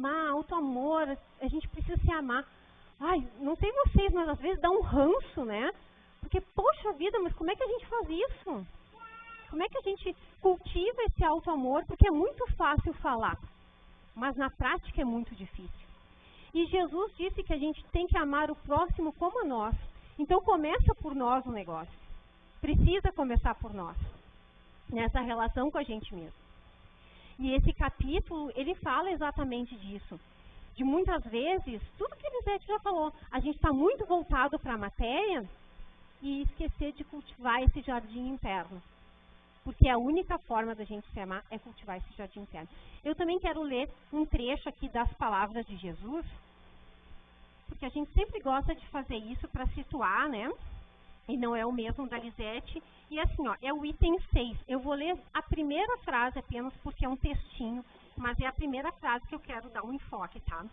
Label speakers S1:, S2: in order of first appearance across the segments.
S1: amar, auto-amor, a gente precisa se amar. Ai, não sei vocês, mas às vezes dá um ranço, né? Porque, poxa vida, mas como é que a gente faz isso? Como é que a gente cultiva esse auto-amor? Porque é muito fácil falar, mas na prática é muito difícil. E Jesus disse que a gente tem que amar o próximo como a nós. Então começa por nós o negócio. Precisa começar por nós, nessa relação com a gente mesmo. E esse capítulo, ele fala exatamente disso. De muitas vezes, tudo que Elisete já falou, a gente está muito voltado para a matéria e esquecer de cultivar esse jardim interno. Porque a única forma da gente se amar é cultivar esse jardim interno. Eu também quero ler um trecho aqui das palavras de Jesus, porque a gente sempre gosta de fazer isso para situar, né? E não é o mesmo da Lisete. E assim, ó, é o item 6. Eu vou ler a primeira frase apenas porque é um textinho, mas é a primeira frase que eu quero dar um enfoque, tá?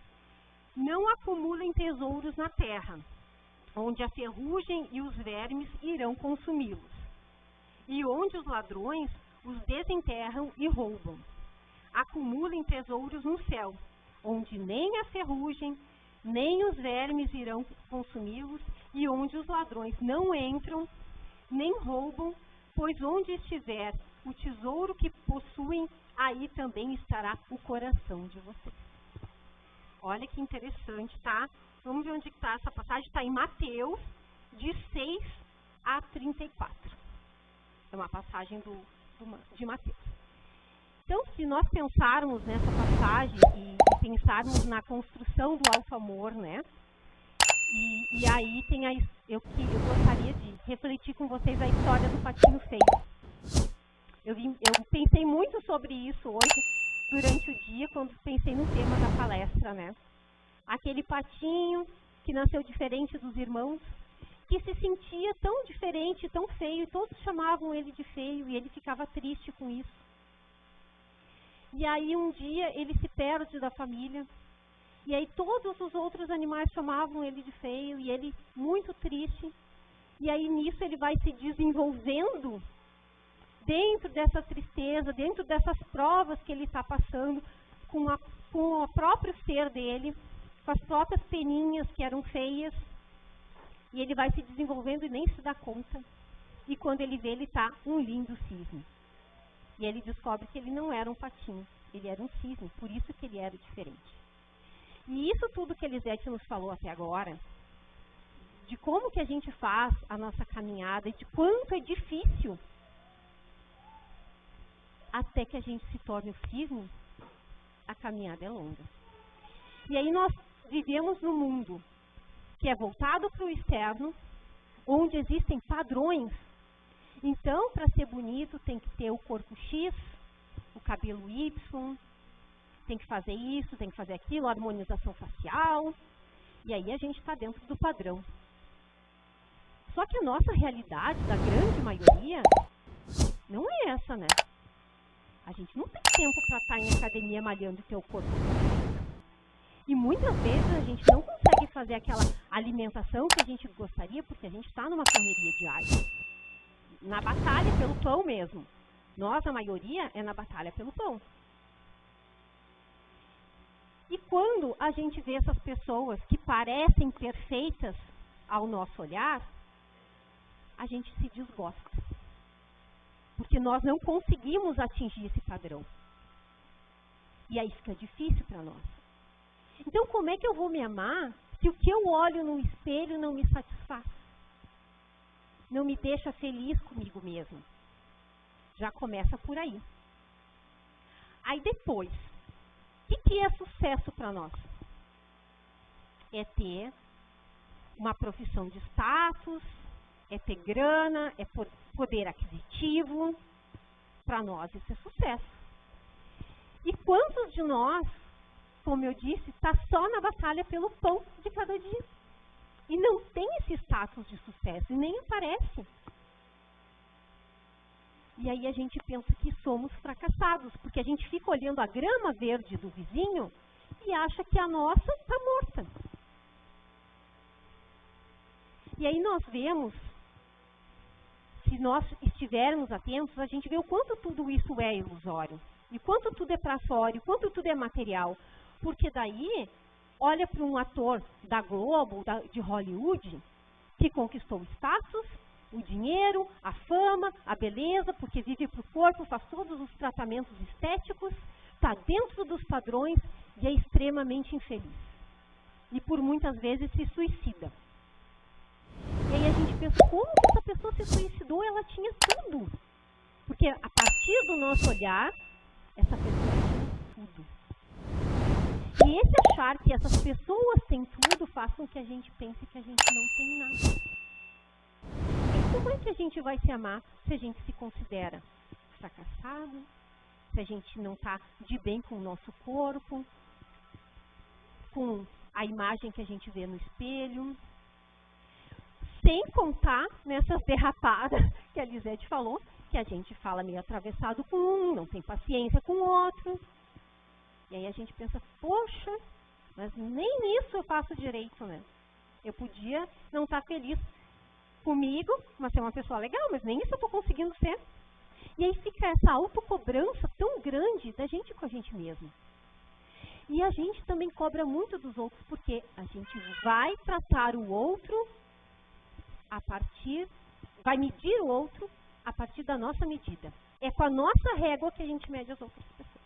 S1: Não acumulem tesouros na terra, onde a ferrugem e os vermes irão consumi-los, e onde os ladrões os desenterram e roubam. Acumulem tesouros no céu, onde nem a ferrugem, nem os vermes irão consumi-los, e onde os ladrões não entram, nem roubam, pois onde estiver o tesouro que possuem, aí também estará o coração de vocês. Olha que interessante, tá? Vamos ver onde está essa passagem. Está em Mateus, de 6 a 34. É uma passagem de Mateus. Então, se nós pensarmos nessa passagem e pensarmos na construção do auto-amor, né? E aí tem eu gostaria de refletir com vocês a história do patinho feio. Eu pensei muito sobre isso hoje, durante o dia, quando pensei no tema da palestra, né? Aquele patinho que nasceu diferente dos irmãos, que se sentia tão diferente, tão feio, e todos chamavam ele de feio, e ele ficava triste com isso. E aí um dia ele se perde da família, e aí todos os outros animais chamavam ele de feio, e ele muito triste. E aí nisso ele vai se desenvolvendo dentro dessa tristeza, dentro dessas provas que ele está passando, com o próprio ser dele, com as próprias peninhas que eram feias. E ele vai se desenvolvendo e nem se dá conta. E quando ele vê, ele está um lindo cisne. E ele descobre que ele não era um patinho, ele era um cisne, por isso que ele era diferente. E isso tudo que Elisete nos falou até agora, de como que a gente faz a nossa caminhada e de quanto é difícil até que a gente se torne o cisne, a caminhada é longa. E aí nós vivemos num mundo que é voltado para o externo, onde existem padrões. Então, para ser bonito, tem que ter o corpo X, o cabelo Y, tem que fazer isso, tem que fazer aquilo, harmonização facial. E aí a gente está dentro do padrão. Só que a nossa realidade, da grande maioria, não é essa, né? A gente não tem tempo para estar em academia malhando o teu corpo. E muitas vezes a gente não consegue fazer aquela alimentação que a gente gostaria, porque a gente está numa correria diária. Na batalha pelo pão mesmo. Nós, a maioria, é na batalha pelo pão. E quando a gente vê essas pessoas que parecem perfeitas ao nosso olhar, a gente se desgosta. Porque nós não conseguimos atingir esse padrão. E aí fica difícil para nós. Então, como é que eu vou me amar se o que eu olho no espelho não me satisfaz? Não me deixa feliz comigo mesmo? Já começa por aí. Aí depois, o que é sucesso para nós? É ter uma profissão de status, é ter grana, é poder aquisitivo. Para nós isso é sucesso. E quantos de nós, como eu disse, está só na batalha pelo pão de cada dia? E não tem esse status de sucesso, e nem aparece. E aí a gente pensa que somos fracassados, porque a gente fica olhando a grama verde do vizinho e acha que a nossa está morta. E aí nós vemos, se nós estivermos atentos, a gente vê o quanto tudo isso é ilusório, e quanto tudo é praçório, quanto tudo é material. Porque daí, olha para um ator da Globo, de Hollywood, que conquistou o status, o dinheiro, a fama, a beleza, porque vive para o corpo, faz todos os tratamentos estéticos, está dentro dos padrões e é extremamente infeliz. E por muitas vezes se suicida. E aí a gente pensa, como que essa pessoa se suicidou? Ela tinha tudo. Porque a partir do nosso olhar, essa pessoa tinha tudo. E esse achar que essas pessoas têm tudo faz com que a gente pense que a gente não tem nada. E como é que a gente vai se amar se a gente se considera fracassado, se a gente não está de bem com o nosso corpo, com a imagem que a gente vê no espelho? Sem contar nessas derrapadas que a Lisete falou, que a gente fala meio atravessado com um, não tem paciência com o outro. E aí a gente pensa, poxa, mas nem nisso eu faço direito, né? Eu podia não estar feliz comigo, mas ser uma pessoa legal, mas nem isso eu estou conseguindo ser. E aí fica essa autocobrança tão grande da gente com a gente mesmo. E a gente também cobra muito dos outros, porque a gente vai tratar o outro vai medir o outro a partir da nossa medida. É com a nossa régua que a gente mede as outras pessoas.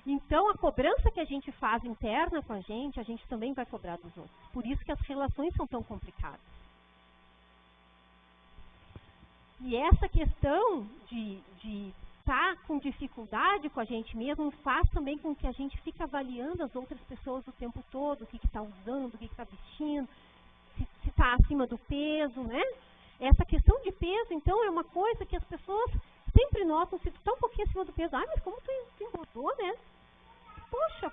S1: Então, a cobrança que a gente faz interna com a gente também vai cobrar dos outros. Por isso que as relações são tão complicadas. E essa questão de estar com dificuldade com a gente mesmo faz também com que a gente fique avaliando as outras pessoas o tempo todo, o que está usando, o que está vestindo, se está acima do peso, né? Essa questão de peso, então, é uma coisa que as pessoas sempre notam, se tu está um pouquinho acima do peso, mas como tu engordou, né? Poxa,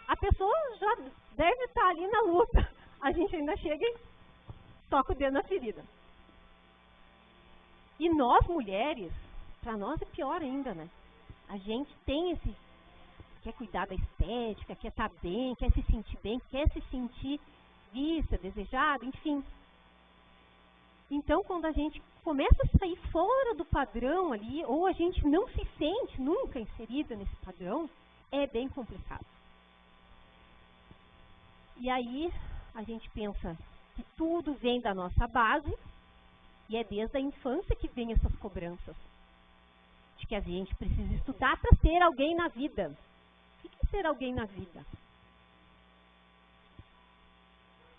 S1: a pessoa já deve estar ali na luta. A gente ainda chega e toca o dedo na ferida. E nós, mulheres, para nós é pior ainda, né? A gente tem quer cuidar da estética, quer estar bem, quer se sentir bem, quer se sentir vista, desejado, enfim. Então, quando a gente começa a sair fora do padrão ali, ou a gente não se sente nunca inserida nesse padrão, é bem complicado. E aí, a gente pensa que tudo vem da nossa base, e é desde a infância que vem essas cobranças. De que a gente precisa estudar para ser alguém na vida. O que é ser alguém na vida?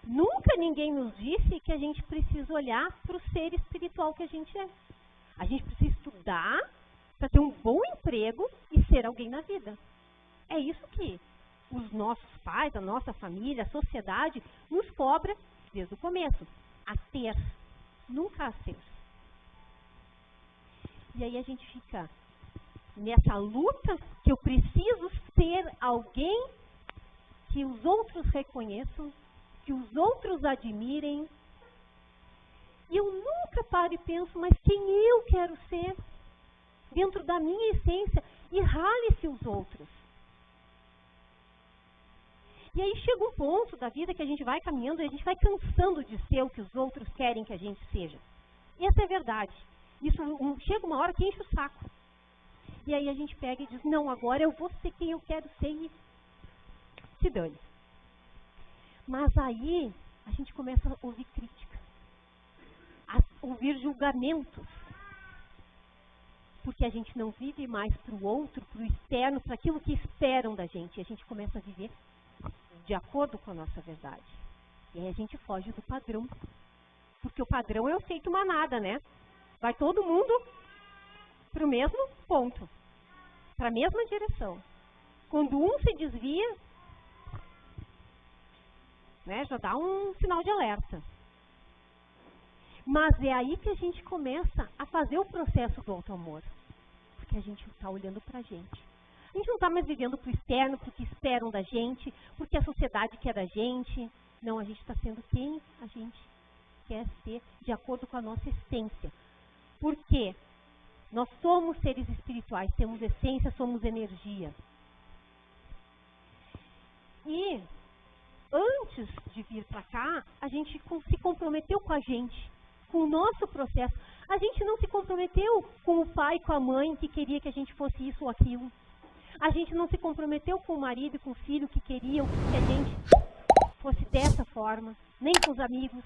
S1: Nunca ninguém nos disse que a gente precisa olhar para o ser espiritual que a gente é. A gente precisa estudar para ter um bom emprego e ser alguém na vida. É isso que os nossos pais, a nossa família, a sociedade nos cobra desde o começo. A ter, nunca a ser. E aí a gente fica nessa luta que eu preciso ser alguém que os outros reconheçam, que os outros admirem. E eu nunca paro e penso, mas quem eu quero ser dentro da minha essência? E rale-se os outros. E aí chega um ponto da vida que a gente vai caminhando e a gente vai cansando de ser o que os outros querem que a gente seja. E essa é a verdade. Isso chega uma hora que enche o saco. E aí a gente pega e diz, não, agora eu vou ser quem eu quero ser e se dane. Mas aí a gente começa a ouvir crítica, a ouvir julgamentos. Porque a gente não vive mais para o outro, para o externo, para aquilo que esperam da gente. E a gente começa a viver de acordo com a nossa verdade. E aí a gente foge do padrão. Porque o padrão é o feito manada, né? Vai todo mundo para o mesmo ponto, para a mesma direção. Quando um se desvia, né, já dá um sinal de alerta. Mas é aí que a gente começa a fazer o processo do auto-amor. Porque a gente está olhando para a gente. A gente não está mais vivendo para o externo, porque esperam da gente, porque a sociedade quer da gente. Não, a gente está sendo quem a gente quer ser, de acordo com a nossa essência. Por quê? Nós somos seres espirituais, temos essência, somos energia. E antes de vir para cá, a gente se comprometeu com a gente, com o nosso processo. A gente não se comprometeu com o pai, com a mãe, que queria que a gente fosse isso ou aquilo. A gente não se comprometeu com o marido e com o filho que queriam que a gente fosse dessa forma, nem com os amigos.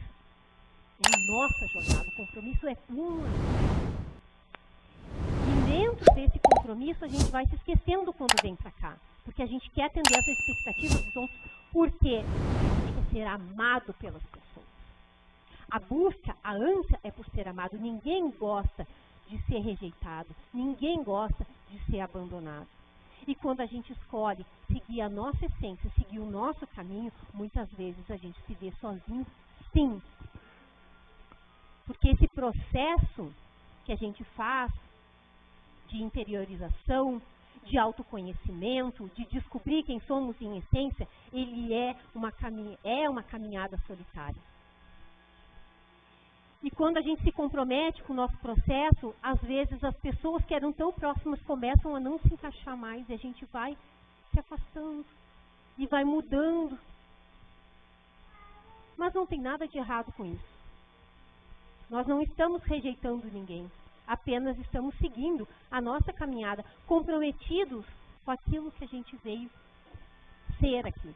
S1: É a nossa jornada, o compromisso é uma. E dentro desse compromisso a gente vai se esquecendo quando vem para cá. Porque a gente quer atender essa expectativa dos outros. Por quê? Porque a gente quer ser amado pelas pessoas. A busca, a ânsia é por ser amado. Ninguém gosta de ser rejeitado. Ninguém gosta de ser abandonado. E quando a gente escolhe seguir a nossa essência, seguir o nosso caminho, muitas vezes a gente se vê sozinho, sim. Porque esse processo que a gente faz de interiorização, de autoconhecimento, de descobrir quem somos em essência, ele é uma caminhada solitária. E quando a gente se compromete com o nosso processo, às vezes as pessoas que eram tão próximas começam a não se encaixar mais e a gente vai se afastando e vai mudando. Mas não tem nada de errado com isso. Nós não estamos rejeitando ninguém, apenas estamos seguindo a nossa caminhada, comprometidos com aquilo que a gente veio ser aqui.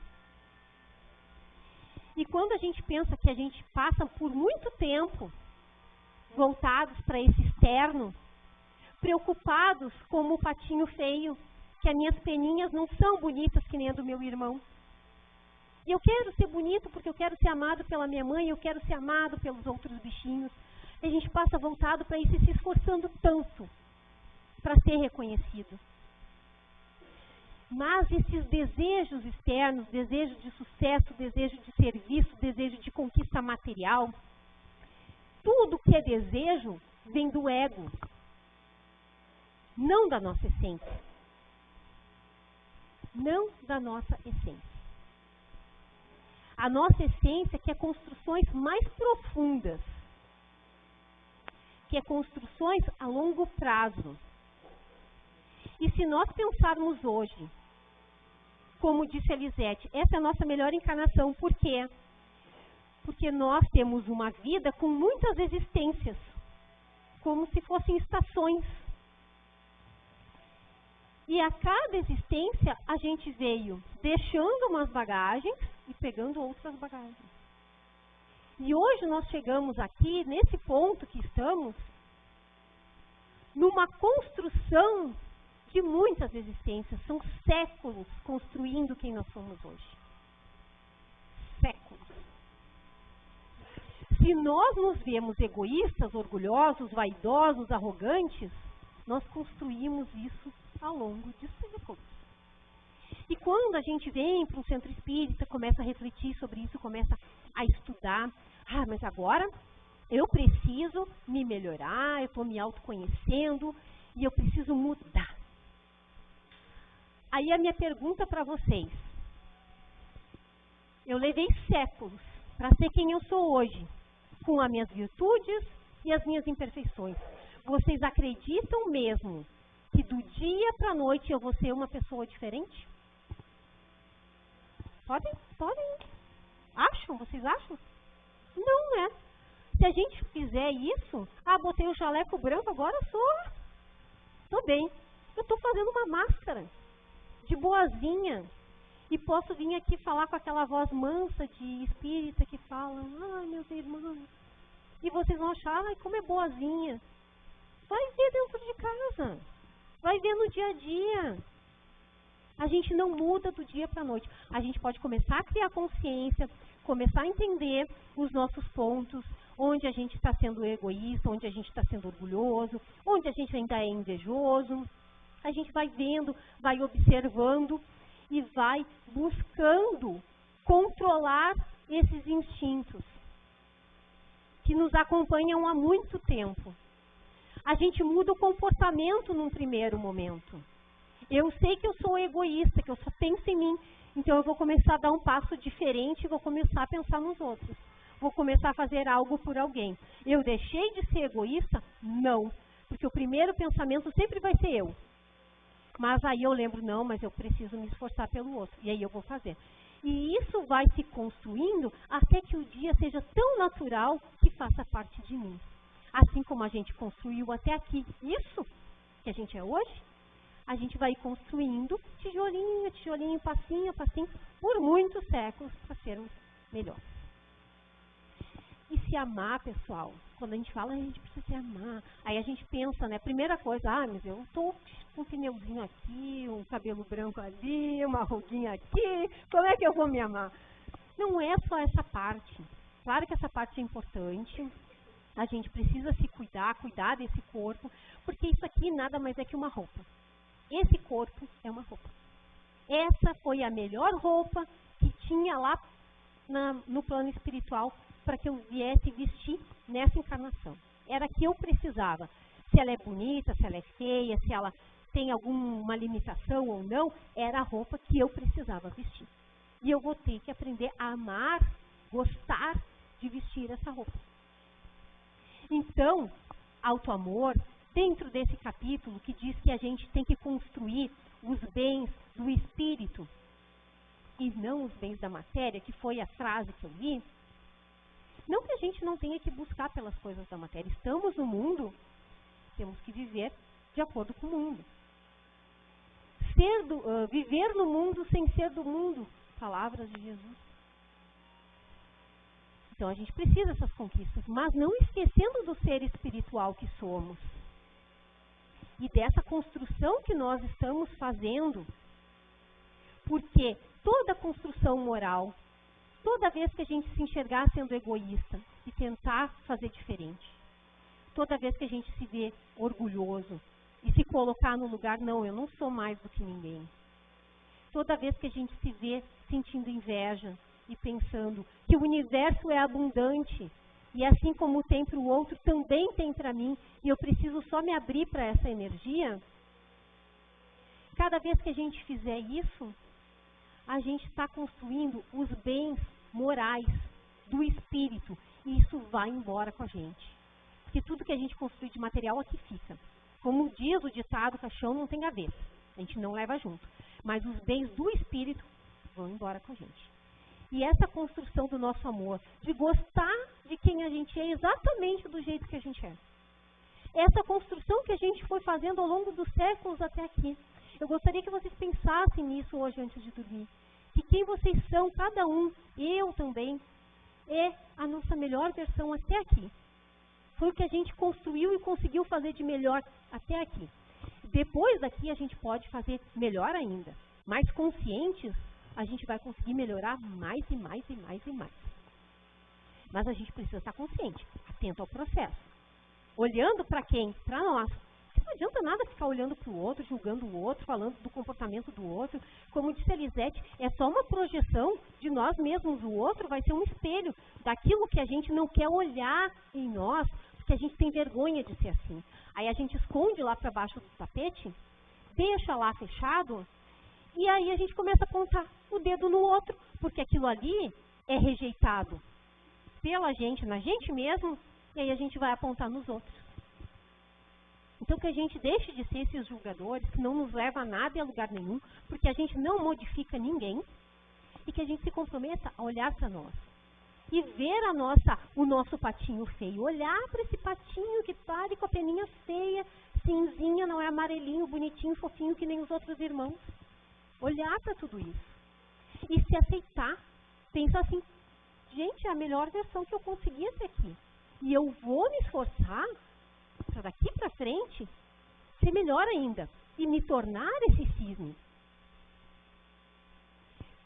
S1: E quando a gente pensa que a gente passa por muito tempo voltados para esse externo, preocupados como o patinho feio, que as minhas peninhas não são bonitas que nem a do meu irmão. E eu quero ser bonito porque eu quero ser amado pela minha mãe, eu quero ser amado pelos outros bichinhos. E a gente passa voltado para isso e se esforçando tanto para ser reconhecido. Mas esses desejos externos, desejo de sucesso, desejo de serviço, desejo de conquista material, tudo que é desejo vem do ego, não da nossa essência. Não da nossa essência. A nossa essência quer construções mais profundas, quer construções a longo prazo. E se nós pensarmos hoje, como disse a Lisete, essa é a nossa melhor encarnação. Por quê? Porque nós temos uma vida com muitas existências, como se fossem estações. E a cada existência a gente veio deixando umas bagagens e pegando outras bagagens. E hoje nós chegamos aqui, nesse ponto que estamos, numa construção de muitas existências. São séculos construindo quem nós somos hoje. Séculos. Se nós nos vemos egoístas, orgulhosos, vaidosos, arrogantes, nós construímos isso ao longo de séculos. E quando a gente vem para um centro espírita, começa a refletir sobre isso, começa a estudar, mas agora eu preciso me melhorar, eu estou me autoconhecendo e eu preciso mudar. Aí a minha pergunta para vocês, eu levei séculos para ser quem eu sou hoje, com as minhas virtudes e as minhas imperfeições. Vocês acreditam mesmo que do dia para a noite eu vou ser uma pessoa diferente? Podem? Acham? Vocês acham? Não, né? Se a gente fizer isso, botei o jaleco branco, agora tô bem. Eu estou fazendo uma máscara de boazinha. E posso vir aqui falar com aquela voz mansa de espírita que fala, meus irmãos. E vocês vão achar, como é boazinha. Vai ver dentro de casa. Vai ver no dia a dia. A gente não muda do dia para a noite. A gente pode começar a criar consciência, começar a entender os nossos pontos, onde a gente está sendo egoísta, onde a gente está sendo orgulhoso, onde a gente ainda é invejoso. A gente vai vendo, vai observando e vai buscando controlar esses instintos que nos acompanham há muito tempo. A gente muda o comportamento num primeiro momento. Eu sei que eu sou egoísta, que eu só penso em mim, então eu vou começar a dar um passo diferente e vou começar a pensar nos outros. Vou começar a fazer algo por alguém. Eu deixei de ser egoísta? Não, porque o primeiro pensamento sempre vai ser eu. Mas aí eu lembro, não, mas eu preciso me esforçar pelo outro, e aí eu vou fazer. E isso vai se construindo até que o dia seja tão natural que faça parte de mim. Assim como a gente construiu até aqui isso que a gente é hoje, a gente vai construindo tijolinho a tijolinho, passinho a passinho, por muitos séculos para sermos melhores. E se amar, pessoal, quando a gente fala, a gente precisa se amar. Aí a gente pensa, né, primeira coisa, mas eu tô com um pneuzinho aqui, um cabelo branco ali, uma ruguinha aqui, como é que eu vou me amar? Não é só essa parte. Claro que essa parte é importante, a gente precisa se cuidar desse corpo, porque isso aqui nada mais é que uma roupa. Esse corpo é uma roupa. Essa foi a melhor roupa que tinha lá no plano espiritual para que eu viesse vestir nessa encarnação. Era a que eu precisava. Se ela é bonita, se ela é feia, se ela tem alguma limitação ou não, era a roupa que eu precisava vestir. E eu vou ter que aprender a amar, gostar de vestir essa roupa. Então, autoamor, dentro desse capítulo que diz que a gente tem que construir os bens do espírito e não os bens da matéria, que foi a frase que eu li, não que a gente não tenha que buscar pelas coisas da matéria. Estamos no mundo, temos que viver de acordo com o mundo. Viver no mundo sem ser do mundo, palavras de Jesus. Então a gente precisa dessas conquistas, mas não esquecendo do ser espiritual que somos. E dessa construção que nós estamos fazendo, porque toda construção moral, toda vez que a gente se enxergar sendo egoísta e tentar fazer diferente, toda vez que a gente se vê orgulhoso e se colocar no lugar, não, eu não sou mais do que ninguém. Toda vez que a gente se vê sentindo inveja e pensando que o universo é abundante e assim como tem para o outro, também tem para mim e eu preciso só me abrir para essa energia, cada vez que a gente fizer isso, a gente está construindo os bens morais do espírito e isso vai embora com a gente. Porque tudo que a gente construi de material aqui fica. Como diz o ditado, caixão não tem gaveta. A gente não leva junto. Mas os bens do espírito vão embora com a gente. E essa construção do nosso amor, de gostar de quem a gente é exatamente do jeito que a gente é. Essa construção que a gente foi fazendo ao longo dos séculos até aqui. Eu gostaria que vocês pensassem nisso hoje antes de dormir. Que quem vocês são, cada um, eu também, é a nossa melhor versão até aqui. Foi o que a gente construiu e conseguiu fazer de melhor até aqui. Depois daqui a gente pode fazer melhor ainda. Mais conscientes, a gente vai conseguir melhorar mais e mais e mais e mais. Mas a gente precisa estar consciente, atento ao processo. Olhando para quem? Para nós. Não adianta nada ficar olhando para o outro, julgando o outro, falando do comportamento do outro. Como disse a Elisete, é só uma projeção de nós mesmos. O outro vai ser um espelho daquilo que a gente não quer olhar em nós, porque a gente tem vergonha de ser assim. Aí a gente esconde lá para baixo do tapete, deixa lá fechado, e aí a gente começa a apontar o dedo no outro, porque aquilo ali é rejeitado pela gente, na gente mesmo, e aí a gente vai apontar nos outros. Então que a gente deixe de ser esses julgadores, que não nos leva a nada e a lugar nenhum, porque a gente não modifica ninguém, e que a gente se comprometa a olhar para nós. E ver o nosso patinho feio, olhar para esse patinho que está ali com a peninha feia, cinzinha, não é amarelinho, bonitinho, fofinho que nem os outros irmãos. Olhar para tudo isso. E se aceitar, pensar assim, gente, é a melhor versão que eu conseguia ser aqui. E eu vou me esforçar para daqui para frente ser melhor ainda e me tornar esse cisne.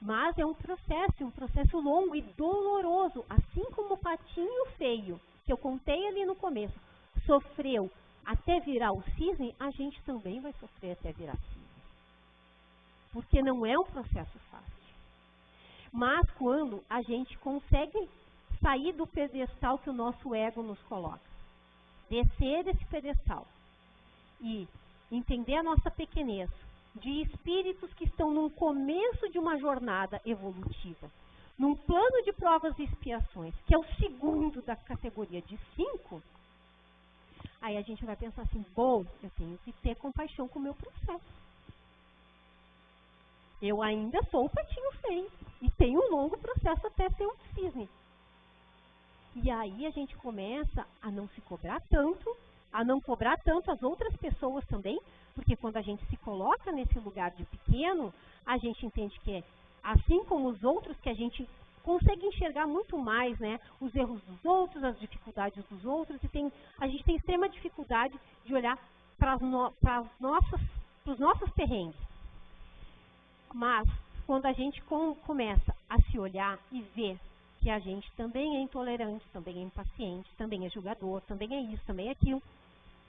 S1: Mas é um processo longo e doloroso, assim como o patinho feio, que eu contei ali no começo, sofreu até virar o cisne, a gente também vai sofrer até virar cisne. Porque não é um processo fácil. Mas quando a gente consegue sair do pedestal que o nosso ego nos coloca, descer desse pedestal e entender a nossa pequenez, de espíritos que estão num começo de uma jornada evolutiva, num plano de provas e expiações, que é o segundo da categoria de 5, aí a gente vai pensar assim, bom, eu tenho que ter compaixão com o meu processo. Eu ainda sou o patinho feio e tenho um longo processo até ser um cisne. E aí a gente começa a não se cobrar tanto, a não cobrar tanto as outras pessoas também, Porque quando a gente se coloca nesse lugar de pequeno, a gente entende que é assim como os outros, que a gente consegue enxergar muito mais, né, os erros dos outros, as dificuldades dos outros, e a gente tem extrema dificuldade de olhar para os nossos perrengues. Mas, quando a gente começa a se olhar e ver que a gente também é intolerante, também é impaciente, também é julgador, também é isso, também é aquilo,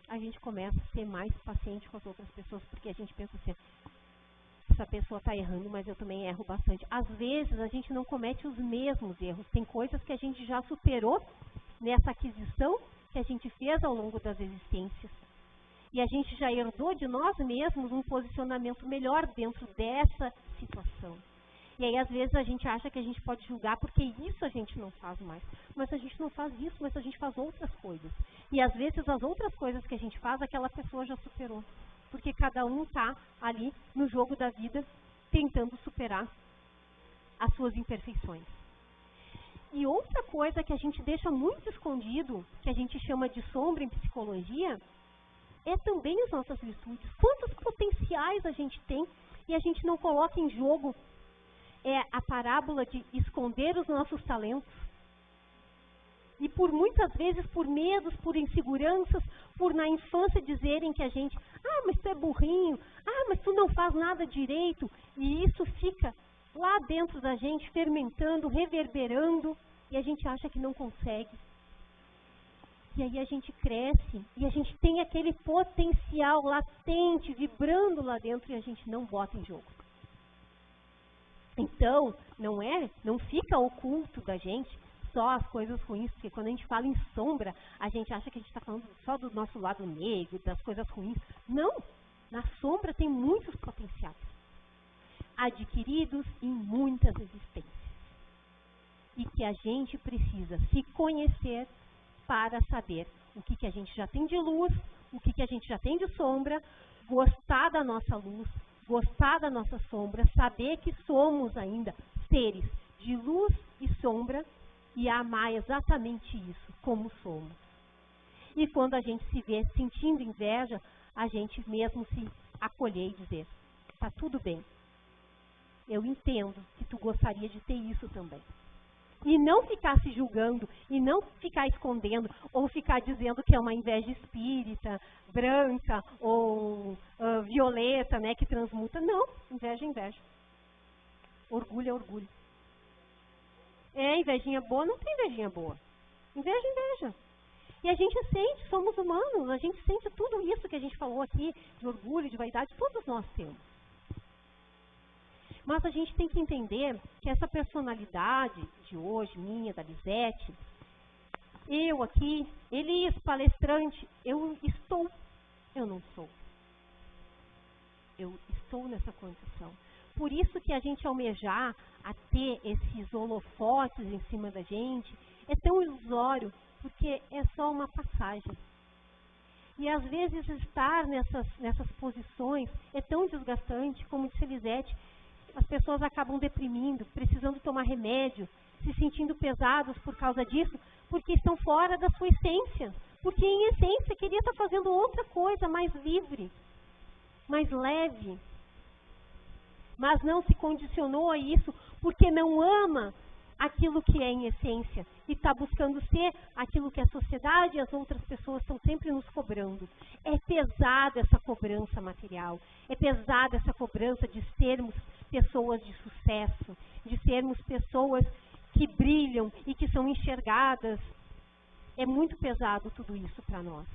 S1: a gente começa a ser mais paciente com as outras pessoas, porque a gente pensa assim, essa pessoa está errando, mas eu também erro bastante. Às vezes, a gente não comete os mesmos erros. Tem coisas que a gente já superou nessa aquisição que a gente fez ao longo das existências. E a gente já herdou de nós mesmos um posicionamento melhor dentro dessa situação. E aí, às vezes, a gente acha que a gente pode julgar porque isso a gente não faz mais. Mas a gente não faz isso, mas a gente faz outras coisas. E, às vezes, as outras coisas que a gente faz, aquela pessoa já superou. Porque cada um está ali no jogo da vida tentando superar as suas imperfeições. E outra coisa que a gente deixa muito escondido, que a gente chama de sombra em psicologia, é também as nossas virtudes. Quantos potenciais a gente tem e a gente não coloca em jogo? É a parábola de esconder os nossos talentos. E por muitas vezes, por medos, por inseguranças, por na infância dizerem que a gente, mas tu é burrinho, mas tu não faz nada direito. E isso fica lá dentro da gente, fermentando, reverberando, e a gente acha que não consegue. E aí a gente cresce, e a gente tem aquele potencial latente, vibrando lá dentro, e a gente não bota em jogo. Então, não fica oculto da gente só as coisas ruins, porque quando a gente fala em sombra, a gente acha que a gente está falando só do nosso lado negro, das coisas ruins. Não! Na sombra tem muitos potenciais, adquiridos em muitas existências. E que a gente precisa se conhecer para saber o que a gente já tem de luz, o que a gente já tem de sombra, gostar da nossa luz, gostar da nossa sombra, saber que somos ainda seres de luz e sombra, e amar exatamente isso, como somos. E quando a gente se vê sentindo inveja, a gente mesmo se acolher e dizer, tá tudo bem, eu entendo que tu gostaria de ter isso também. E não ficar se julgando, e não ficar escondendo, ou ficar dizendo que é uma inveja espírita, branca, ou violeta, né, que transmuta. Não, inveja é inveja. Orgulho é orgulho. É invejinha boa, não tem invejinha boa. Inveja é inveja. E a gente sente, somos humanos, a gente sente tudo isso que a gente falou aqui, de orgulho, de vaidade, todos nós temos. Mas a gente tem que entender que essa personalidade de hoje, minha, da Lisete, eu aqui, Elis, palestrante, eu não sou. Eu estou nessa condição. Por isso que a gente almejar a ter esses holofotes em cima da gente é tão ilusório, porque é só uma passagem. E às vezes estar nessas posições é tão desgastante, como disse Lisete, as pessoas acabam deprimindo, precisando tomar remédio, se sentindo pesados por causa disso, porque estão fora da sua essência. Porque em essência queria estar fazendo outra coisa, mais livre, mais leve. Mas não se condicionou a isso porque não ama aquilo que é em essência e está buscando ser aquilo que a sociedade e as outras pessoas estão sempre nos cobrando. É pesada essa cobrança material, é pesada essa cobrança de sermos pessoas de sucesso, de sermos pessoas que brilham e que são enxergadas. É muito pesado tudo isso para nós.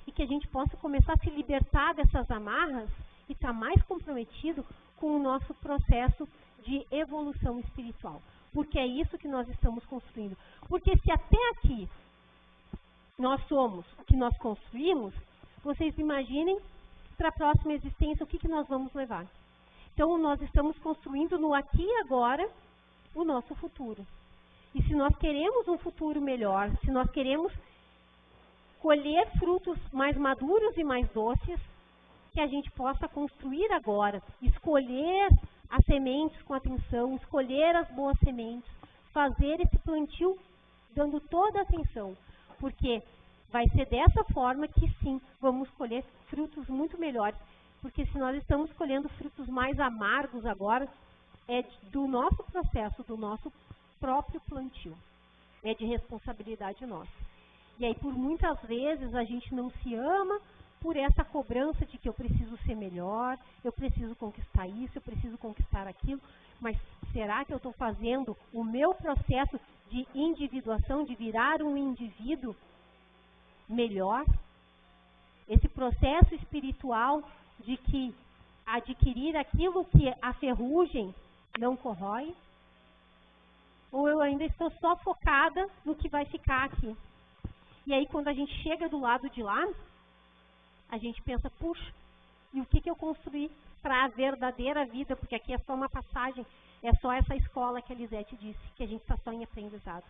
S1: E que a gente possa começar a se libertar dessas amarras e estar mais comprometido com o nosso processo de evolução espiritual. Porque é isso que nós estamos construindo. Porque se até aqui nós somos o que nós construímos, vocês imaginem para a próxima existência o que nós vamos levar. Então nós estamos construindo no aqui e agora o nosso futuro. E se nós queremos um futuro melhor, se nós queremos colher frutos mais maduros e mais doces, que a gente possa construir agora, escolher as sementes com atenção, escolher as boas sementes, fazer esse plantio dando toda a atenção, porque vai ser dessa forma que sim, vamos colher frutos muito melhores. Porque se nós estamos colhendo frutos mais amargos agora, é do nosso processo, do nosso próprio plantio. É de responsabilidade nossa. E aí, por muitas vezes, a gente não se ama por essa cobrança de que eu preciso ser melhor, eu preciso conquistar isso, eu preciso conquistar aquilo. Mas será que eu estou fazendo o meu processo de individuação, de virar um indivíduo melhor? Esse processo espiritual de que adquirir aquilo que a ferrugem não corrói? Ou eu ainda estou só focada no que vai ficar aqui? E aí, quando a gente chega do lado de lá, a gente pensa, puxa, e o que eu construí para a verdadeira vida? Porque aqui é só uma passagem, é só essa escola que a Lisete disse, que a gente está só em aprendizado.